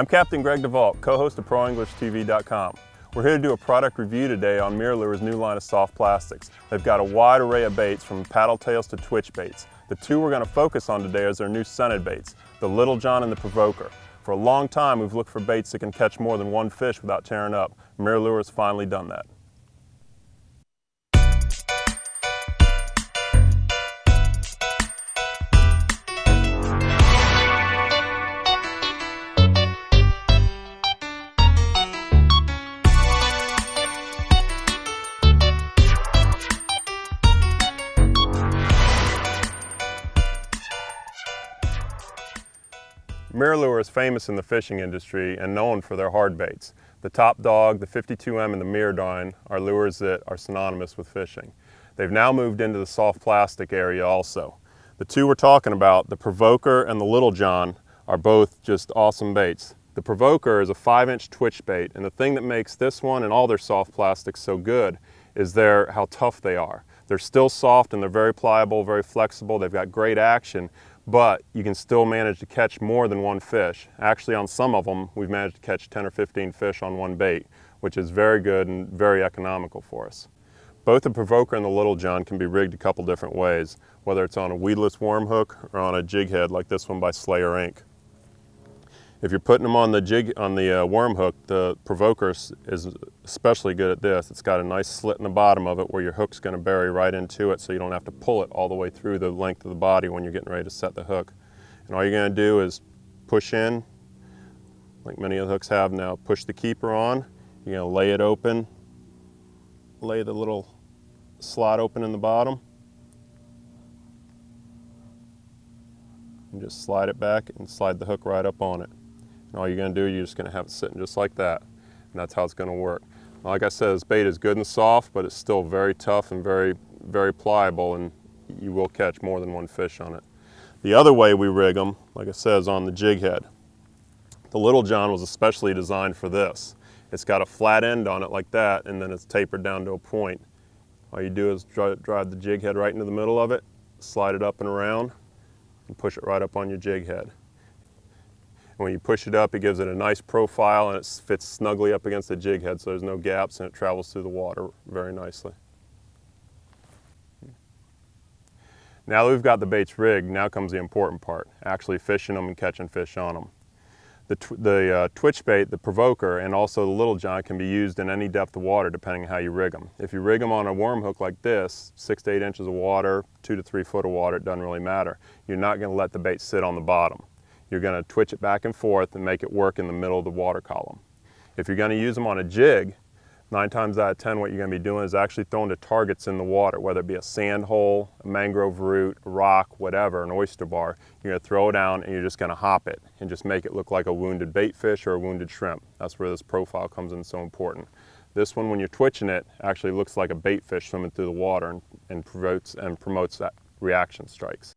I'm Captain Greg DeVault, co-host of ProEnglishTV.com. We're here to do a product review today on Mirr-O-Lure's new line of soft plastics. They've got a wide array of baits from paddle tails to twitch baits. The two we're going to focus on today is their new scented baits, the Little John and the Provoker. For a long time we've looked for baits that can catch more than one fish without tearing up. Mirr-O-Lure has finally done that. Mirr-O-Lure is famous in the fishing industry and known for their hard baits. The Top Dog, the 52M, and the Mirrodine are lures that are synonymous with fishing. They've now moved into the soft plastic area also. The two we're talking about, the Provoker and the Little John, are both just awesome baits. The Provoker is a 5-inch twitch bait, and the thing that makes this one and all their soft plastics so good is how tough they are. They're still soft and they're very pliable, very flexible. They've got great action, but you can still manage to catch more than one fish. Actually, on some of them, we've managed to catch 10 or 15 fish on one bait, which is very good and very economical for us. Both the Provoker and the Little John can be rigged a couple different ways, whether it's on a weedless worm hook or on a jig head like this one by Slayer Inc. If you're putting them on the worm hook, the Provoker is especially good at this. It's got a nice slit in the bottom of it where your hook's going to bury right into it, so you don't have to pull it all the way through the length of the body when you're getting ready to set the hook. And all you're going to do is push in, like many of the hooks have now. Push the keeper on. You're going to lay it open, lay the little slot open in the bottom, and just slide it back and slide the hook right up on it. And all you're going to do, you're just going to have it sitting just like that. And that's how it's going to work. Like I said, this bait is good and soft, but it's still very tough and very, very pliable, and you will catch more than one fish on it. The other way we rig them, like I said, is on the jig head. The Little John was especially designed for this. It's got a flat end on it like that, and then it's tapered down to a point. All you do is drive the jig head right into the middle of it, slide it up and around, and push it right up on your jig head. When you push it up, it gives it a nice profile and it fits snugly up against the jig head, so there's no gaps and it travels through the water very nicely. Now that we've got the baits rigged, now comes the important part, actually fishing them and catching fish on them. The twitch bait, the Provoker, and also the Little John can be used in any depth of water depending on how you rig them. If you rig them on a worm hook like this, 6 to 8 inches of water, 2 to 3 foot of water, it doesn't really matter. You're not going to let the bait sit on the bottom. You're going to twitch it back and forth and make it work in the middle of the water column. If you're going to use them on a jig, 9 times out of 10 what you're going to be doing is actually throwing to targets in the water, whether it be a sand hole, a mangrove root, a rock, whatever, an oyster bar. You're going to throw it down and you're just going to hop it and just make it look like a wounded bait fish or a wounded shrimp. That's where this profile comes in so important. This one, when you're twitching it, actually looks like a bait fish swimming through the water and promotes that reaction strikes.